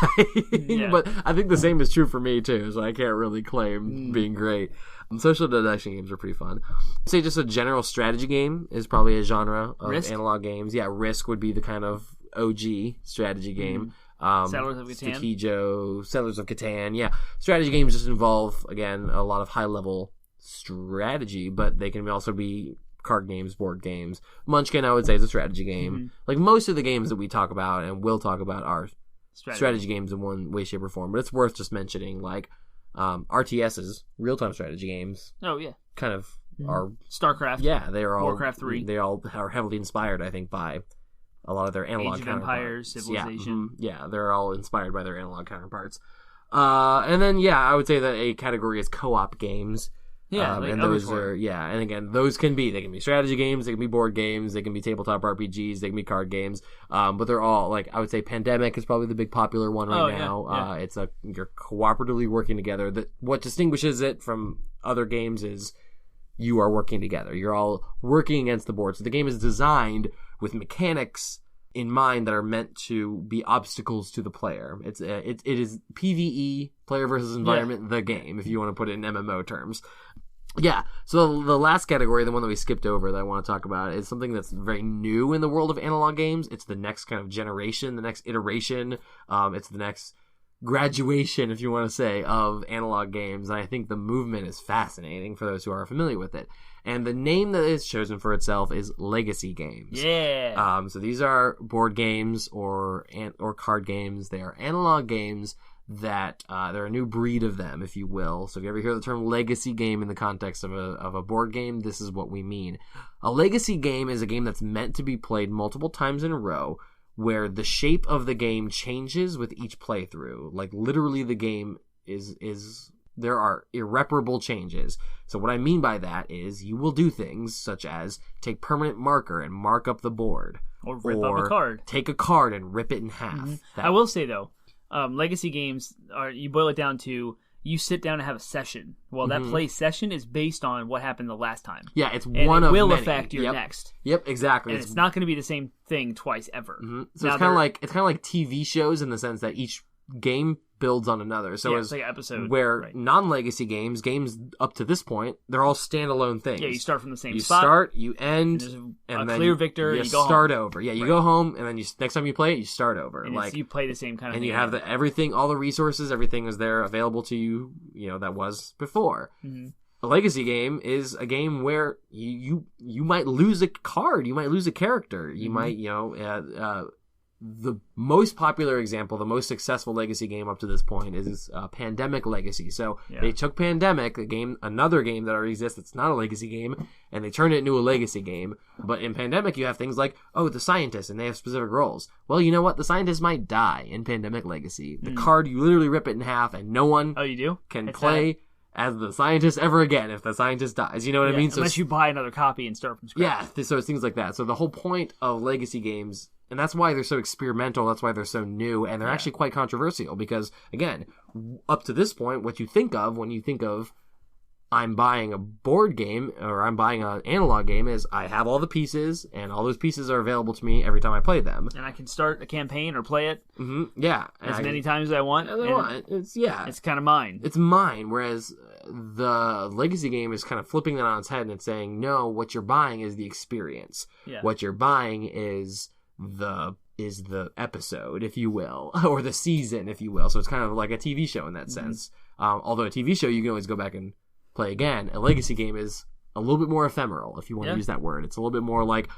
Yeah. But I think the same is true for me too, so I can't really claim being great. Social deduction games are pretty fun. I'd say just a general strategy game is probably a genre of Risk? analog games. Yeah, Risk would be the kind of OG strategy game. Settlers of Catan? Stakejo, Settlers of Catan. Yeah, strategy games just involve, again, a lot of high-level strategy, but they can also be card games, board games. Munchkin, I would say, is a strategy game. Like, most of the games that we talk about and will talk about are strategy games in one way, shape, or form. But it's worth just mentioning, like, RTSs, real-time strategy games. Oh, yeah. Kind of are... StarCraft. Yeah, they are all... Warcraft 3. They all are heavily inspired, I think, by a lot of their analog Age of counterparts. Empires, Civilization. Yeah, they're all inspired by their analog counterparts. And then, I would say that a category is co-op games. Yeah, like and those are and again, they can be strategy games, they can be board games, they can be tabletop RPGs, they can be card games. But they're all, like, I would say Pandemic is probably the big popular one right now. Yeah. It's you're cooperatively working together. What distinguishes it from other games is you are working together. You're all working against the board. So the game is designed with mechanics in mind that are meant to be obstacles to the player. It is PvE, player versus environment, the game, if you want to put it in MMO terms. Yeah, so the last category, the one that we skipped over that I want to talk about, is something that's very new in the world of analog games. It's the next kind of generation, the next iteration. It's the next graduation, if you want to say, of analog games. And I think the movement is fascinating for those who are familiar with it. And the name that is chosen for itself is legacy games. Yeah. So these are board games or card games. They are analog games that they're a new breed of them, if you will. So if you ever hear the term legacy game in the context of a board game, this is what we mean. A legacy game is a game that's meant to be played multiple times in a row, where the shape of the game changes with each playthrough. Like, literally the game is there are irreparable changes. So what I mean by that is you will do things such as take permanent marker and mark up the board. Or rip up a card. Take a card and rip it in half. Mm-hmm. I will say, though, legacy games you boil it down to you sit down and have a session. Well, that play session is based on what happened the last time. Yeah, it's and one of many. It will affect your next. Yep, exactly. And it's not going to be the same thing twice ever. Mm-hmm. So it's kind of like TV shows in the sense that each game builds on another. So it's like an episode. Where non-legacy games up to this point, they're all standalone things. Yeah, you start from the same spot. You start, you end, and then clear victor. You go start home. over. Yeah, you go home, and then next time you play it, you start over. And you play the same kind of thing. And you have everything, all the resources, everything is there available to you, that was before. Mm-hmm. A legacy game is a game where you might lose a card, you might lose a character, you might, the most popular example, the most successful legacy game up to this point is Pandemic Legacy. So they took Pandemic, another game that already exists that's not a legacy game, and they turned it into a legacy game. But in Pandemic, you have things like, the scientists, and they have specific roles. Well, you know what? The scientists might die in Pandemic Legacy. The card, you literally rip it in half, and no one can play as the scientist ever again if the scientist dies. You know what I mean? Unless you buy another copy and start from scratch. Yeah, so it's things like that. So the whole point of legacy games, and that's why they're so experimental, that's why they're so new, and they're actually quite controversial because, again, up to this point, what you think of when you think of I'm buying a board game or I'm buying an analog game is I have all the pieces, and all those pieces are available to me every time I play them. And I can start a campaign or play it as many times as I want. It's kind of mine. It's mine, whereas the legacy game is kind of flipping that on its head and it's saying, no, what you're buying is the experience. Yeah. What you're buying is the episode, if you will, or the season, if you will. So it's kind of like a TV show in that sense. Although a TV show, you can always go back and play again. A legacy game is a little bit more ephemeral, if you want to use that word. It's a little bit more like,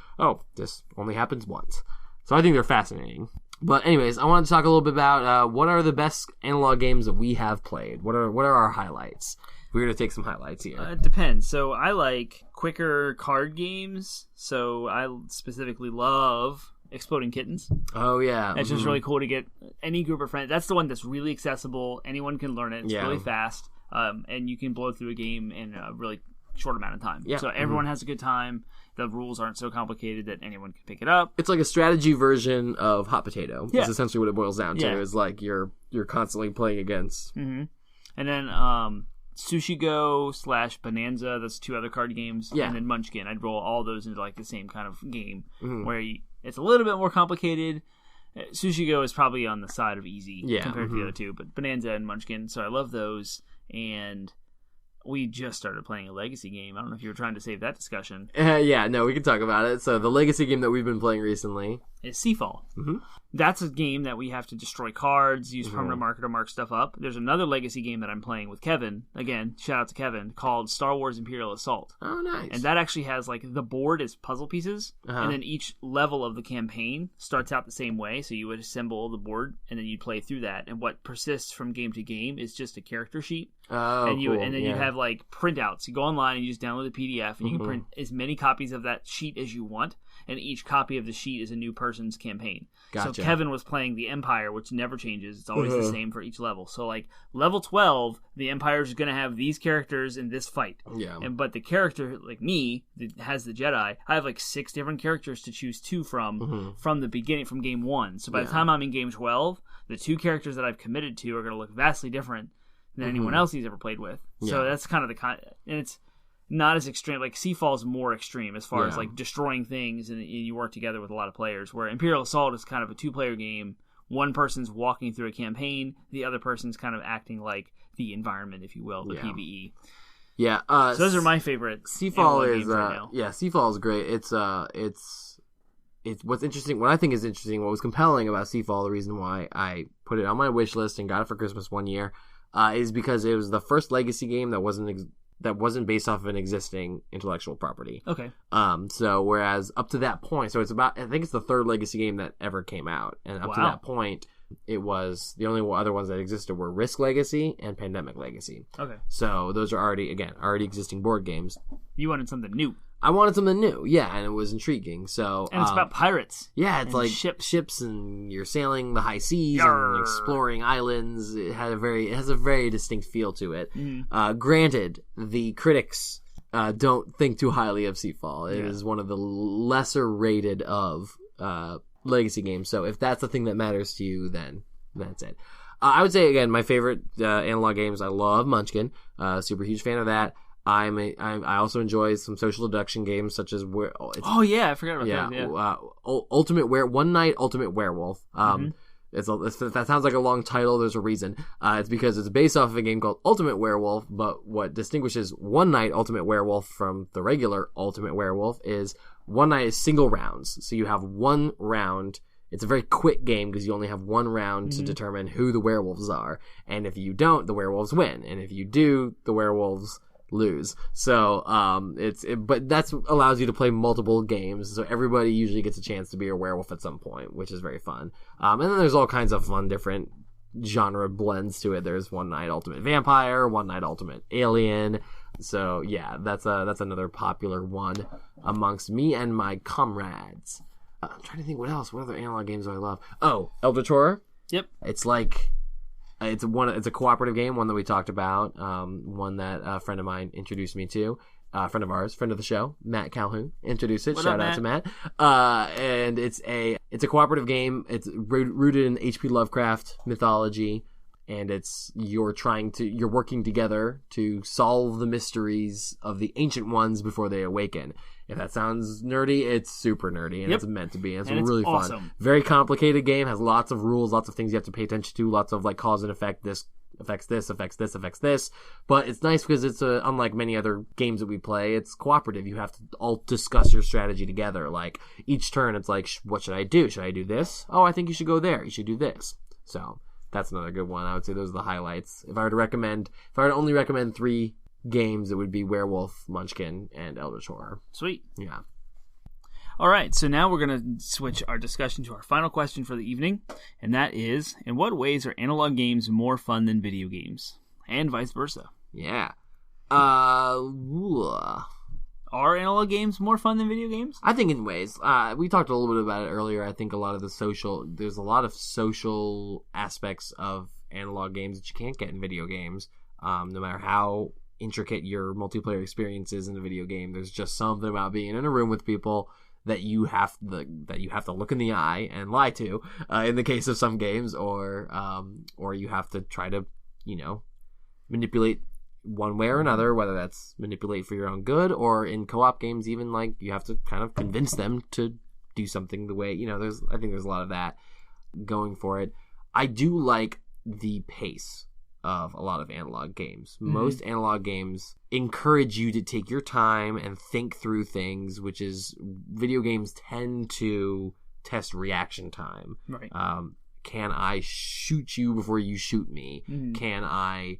this only happens once. So I think they're fascinating. But anyways, I wanted to talk a little bit about what are the best analog games that we have played. What are our highlights? We're going to take some highlights here. It depends. So I like quicker card games. So I specifically love Exploding Kittens. Oh, yeah. It's just really cool to get any group of friends. That's the one that's really accessible. Anyone can learn it. It's really fast. And you can blow through a game in a really short amount of time. Yeah. So everyone has a good time. The rules aren't so complicated that anyone can pick it up. It's like a strategy version of hot potato. Yeah. That's essentially what it boils down to. Yeah. Is like you're constantly playing against. Mm-hmm. And then Sushi Go / Bonanza, that's 2 other card games. Yeah. And then Munchkin. I'd roll all those into like the same kind of game where it's a little bit more complicated. Sushi Go is probably on the side of easy compared to the other 2, but Bonanza and Munchkin, so I love those. And we just started playing a legacy game. I don't know if you were trying to save that discussion. Yeah, no, we can talk about it. So the legacy game that we've been playing recently is Seafall. Mm-hmm. That's a game that we have to destroy cards, use permanent marker to mark stuff up. There's another legacy game that I'm playing with Kevin. Again, shout out to Kevin, called Star Wars Imperial Assault. Oh, nice. And that actually has, like, the board is puzzle pieces, and then each level of the campaign starts out the same way. So you would assemble the board, and then you'd play through that. And what persists from game to game is just a character sheet. Oh, and cool. And then you have, like, printouts. You go online and you just download the PDF, and you can print as many copies of that sheet as you want. And each copy of the sheet is a new person's campaign. Gotcha. So Kevin was playing the Empire, which never changes. It's always the same for each level. So, like, level 12, the Empire is going to have these characters in this fight. Yeah. But the character, like me, that has the Jedi, I have, like, 6 different characters to choose 2 from the beginning, from game 1. So by the time I'm in game 12, the 2 characters that I've committed to are going to look vastly different than anyone else he's ever played with. So that's kind of the and it's not as extreme. Like, Seafall's more extreme as far as, like, destroying things, and you work together with a lot of players, where Imperial Assault is kind of a 2-player game. One person's walking through a campaign, the other person's kind of acting like the environment, if you will, the PvE. Yeah. So those are my favorite Seafall is games right now. Yeah, Seafall is great. It's what's interesting, what I think is interesting, what was compelling about Seafall, the reason why I put it on my wish list and got it for Christmas one year, is because it was the first legacy game that wasn't based off of an existing intellectual property. Okay. So whereas up to that point, so it's about, I think it's the 3rd legacy game that ever came out, and up to that point, it was the only other ones that existed were Risk Legacy and Pandemic Legacy. Okay. So those are already existing board games. You wanted something new. I wanted something new, yeah, and it was intriguing. So, and it's about pirates. Yeah, it's like ships, and you're sailing the high seas and exploring islands. It has a very distinct feel to it. Granted, the critics don't think too highly of Seafall. It is one of the lesser rated of legacy games. So if that's the thing that matters to you, then that's it. I would say, again, my favorite analog games. I love Munchkin. Super huge fan of that. I also enjoy some social deduction games such as I forgot about that. Yeah. One Night Ultimate Werewolf. That sounds like a long title. There's a reason. It's because it's based off of a game called Ultimate Werewolf. But what distinguishes One Night Ultimate Werewolf from the regular Ultimate Werewolf is One Night is single rounds. So you have one round. It's a very quick game because you only have one round to determine who the werewolves are. And if you don't, the werewolves win. And if you do, the werewolves lose. So but that's allows you to play multiple games, so everybody usually gets a chance to be a werewolf at some point, which is very fun. And then there's all kinds of fun different genre blends to it. There's One Night Ultimate Vampire, One Night Ultimate Alien. So yeah, that's another popular one amongst me and my comrades. I'm trying to think what other analog games do I love. Oh, Eldritch Horror. Yep. It's like it's a cooperative game, one that we talked about, one that a friend of mine introduced me to, friend of ours, friend of the show, Matt Calhoun, introduced it. Shout out to Matt. And it's a cooperative game. It's rooted in H.P. Lovecraft mythology, and you're working together to solve the mysteries of the ancient ones before they awaken. If that sounds nerdy, it's super nerdy, and it's meant to be. It's really awesome. Fun. Very complicated game, has lots of rules, lots of things you have to pay attention to, lots of like cause and effect. This affects this, affects this, affects this. But it's nice because it's unlike many other games that we play, it's cooperative. You have to all discuss your strategy together. Like each turn, it's like, what should I do? Should I do this? Oh, I think you should go there. You should do this. So that's another good one. I would say those are the highlights. If I were to only recommend 3 games, it would be Werewolf, Munchkin, and Eldritch Horror. Sweet. Yeah. All right, so now we're going to switch our discussion to our final question for the evening, and that is, in what ways are analog games more fun than video games? And vice versa. Yeah. Are analog games more fun than video games? I think in ways. We talked a little bit about it earlier. I think there's a lot of social aspects of analog games that you can't get in video games. No matter how intricate your multiplayer experience is in a video game, there's just something about being in a room with people that you have to look in the eye and lie to, in the case of some games, or you have to try to, manipulate one way or another, whether that's manipulate for your own good, or in co-op games, even like you have to kind of convince them to do something the way, I think there's a lot of that going for it. I do like the pace of a lot of analog games. Mm-hmm. Most analog games encourage you to take your time and think through things, which is video games tend to test reaction time. Right. Can I shoot you before you shoot me? Mm-hmm. Can I,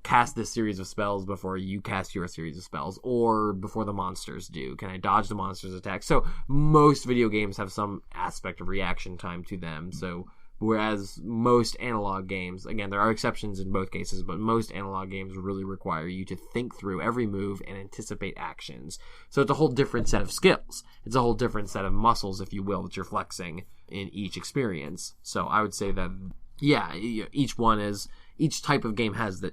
cast this series of spells before you cast your series of spells, or before the monsters do? Can I dodge the monsters' attack? So most video games have some aspect of reaction time to them. So whereas most analog games, again, there are exceptions in both cases, but most analog games really require you to think through every move and anticipate actions. So it's a whole different set of skills. It's a whole different set of muscles, if you will, that you're flexing in each experience. So I would say that, yeah, each type of game has the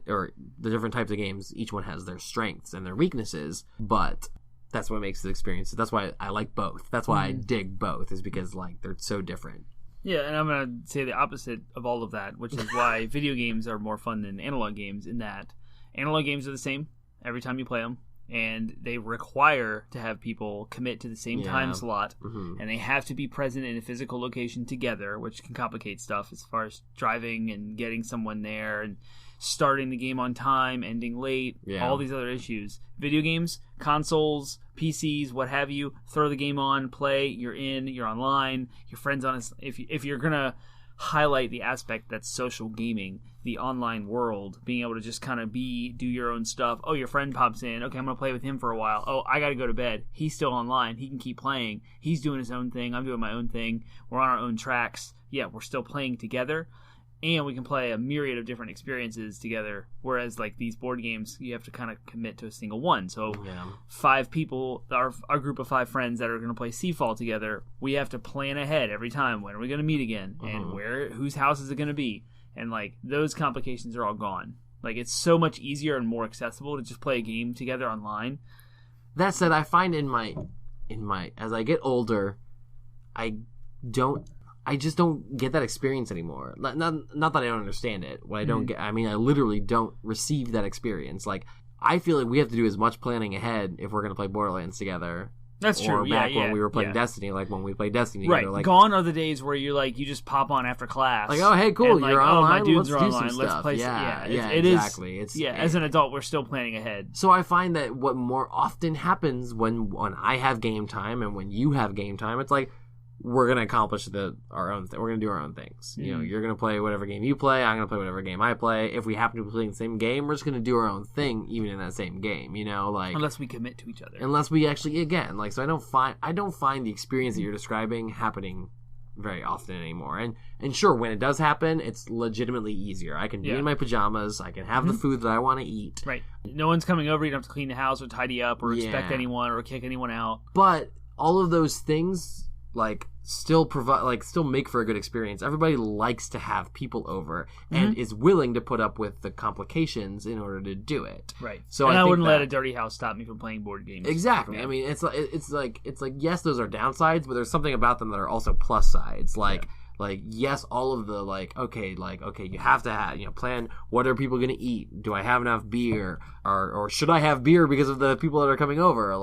different types of games, each one has their strengths and their weaknesses, but that's what makes the experience. That's why I like both. That's why I dig both, is because they're so different. Yeah, and I'm going to say the opposite of all of that, which is why video games are more fun than analog games, in that analog games are the same every time you play them, and they require to have people commit to the same time slot, and they have to be present in a physical location together, which can complicate stuff as far as driving and getting someone there and starting the game on time, ending late, all these other issues. Video games, consoles, PCs, what have you, throw the game on, play, you're online, your friends on it. If you're going to highlight the aspect that's social gaming, the online world, being able to just kind of do your own stuff. Oh, your friend pops in. Okay, I'm going to play with him for a while. Oh, I got to go to bed. He's still online. He can keep playing. He's doing his own thing. I'm doing my own thing. We're on our own tracks. Yeah, we're still playing together. And we can play a myriad of different experiences together. Whereas, these board games, you have to kind of commit to a single one. So, 5 people, our group of 5 friends that are going to play Seafall together, we have to plan ahead every time. When are we going to meet again? And whose house is it going to be? And, those complications are all gone. It's so much easier and more accessible to just play a game together online. That said, I find in my as I get older, I just don't get that experience anymore. Not that I don't understand it. What I don't get, I literally don't receive that experience. I feel like we have to do as much planning ahead if we're going to play Borderlands together. That's true. Or back when we were playing Destiny, when we played Destiny together. Right. Gone are the days where you you just pop on after class. Oh, hey, cool, you're online. My dudes are do online. Some Let's stuff. play. Exactly. As an adult, we're still planning ahead. So I find that what more often happens when I have game time and when you have game time, it's we're going to accomplish our own thing. We're going to do our own things. You're going to play whatever game you play. I'm going to play whatever game I play. If we happen to be playing the same game, we're just going to do our own thing, even in that same game. Unless we commit to each other. Unless we actually, again, so I don't find the experience that you're describing happening very often anymore. And sure, when it does happen, it's legitimately easier. I can be in my pajamas. I can have the food that I want to eat. Right. No one's coming over. You don't have to clean the house or tidy up or expect anyone or kick anyone out. But all of those things still provide still make for a good experience. Everybody likes to have people over and is willing to put up with the complications in order to do it. Right. So I wouldn't let a dirty house stop me from playing board games. Exactly. I mean, it's like yes, those are downsides, but there's something about them that are also plus sides. Yes, all of the okay, you have to have plan. What are people going to eat? Do I have enough beer, or should I have beer because of the people that are coming over?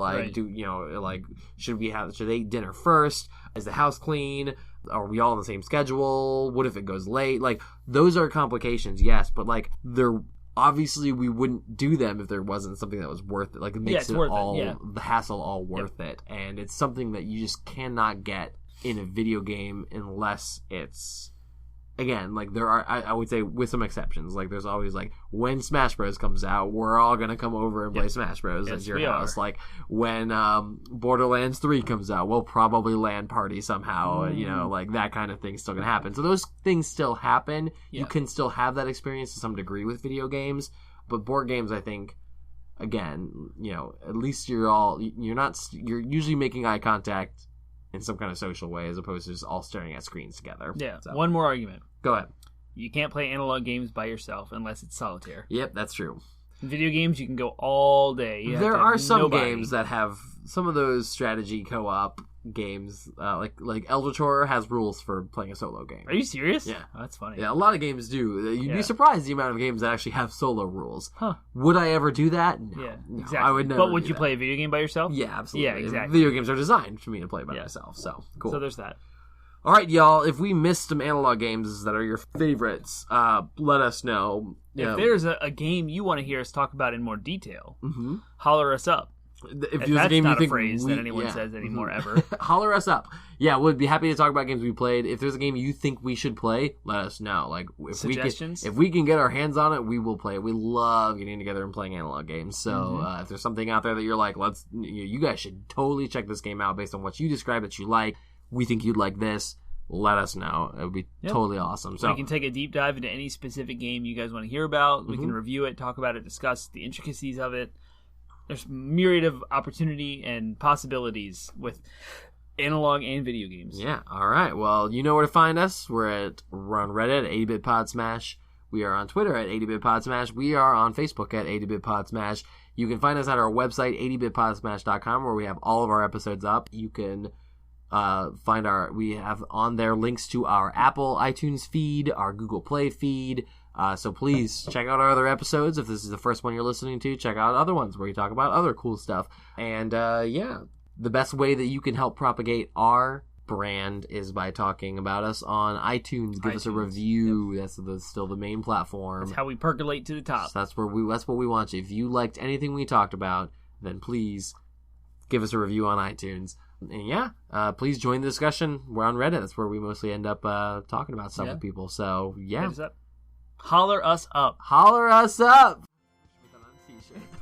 Should they eat dinner first? Is the house clean? Are we all on the same schedule? What if it goes late? Those are complications, yes, but they're obviously we wouldn't do them if there wasn't something that was worth it. It makes the hassle all worth it, and it's something that you just cannot get in a video game unless it's, again, there are, I would say, with some exceptions, there's always when Smash Bros comes out, we're all gonna come over and play Smash Bros at your house. When Borderlands 3 comes out, we'll probably LAN party somehow. That kind of thing's still gonna happen. So those things still happen. You can still have that experience to some degree with video games, but board games, I think, again, at least you're usually making eye contact in some kind of social way, as opposed to just all staring at screens together. Yeah. So. One more argument. Go ahead. You can't play analog games by yourself unless it's solitaire. Yep, that's true. Video games, you can go all day. There are some games that have some of those strategy co-op games, like Elder Tour has rules for playing a solo game. Are you serious? Yeah. Oh, that's funny. Yeah, a lot of games do. You'd be surprised the amount of games that actually have solo rules. Huh. Would I ever do that? No. Yeah, No, exactly. I would never. But would you play a video game by yourself? Yeah, absolutely. Yeah, exactly. Video games are designed for me to play by myself, so cool. So there's that. All right, y'all. If we missed some analog games that are your favorites, let us know. If there's a game you want to hear us talk about in more detail, holler us up. If that's there's a game not you think a phrase that anyone says anymore ever. Holler us up. Yeah, we'd be happy to talk about games we played. If there's a game you think we should play, let us know. Like if Suggestions? if we can get our hands on it, we will play it. We love getting together and playing analog games. So if there's something out there that you're like, you guys should totally check this game out based on what you described that you like. We think you'd like this. Let us know. It would be totally awesome. So we can take a deep dive into any specific game you guys want to hear about. We can review it, talk about it, discuss the intricacies of it. There's myriad of opportunity and possibilities with analog and video games. Yeah. All right. Well, you know where to find us. We're on Reddit at 80-bit Podsmash. We are on Twitter at 80-bit Podsmash. We are on Facebook at 80-bit Podsmash. You can find us at our website 80bitpodsmash.com where we have all of our episodes up. You can we have on there links to our Apple iTunes feed, our Google Play feed. So please check out our other episodes. If this is the first one you're listening to, check out other ones where we talk about other cool stuff. And the best way that you can help propagate our brand is by talking about us on iTunes. Give us a review. Yep. That's still the main platform. That's how we percolate to the top. So that's what we want you. If you liked anything we talked about, then please give us a review on iTunes. And please join the discussion. We're on Reddit. That's where we mostly end up talking about stuff with people. So yeah. Holler us up. Holler us up.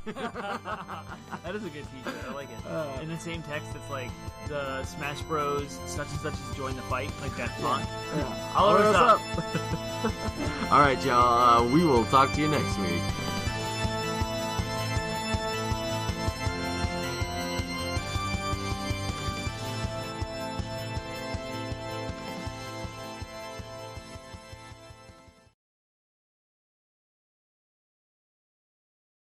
That is a good t-shirt. I like it. In the same text, it's like the Smash Bros. Such and such as join the fight, like that font. Holler us up. All right, y'all. We will talk to you next week.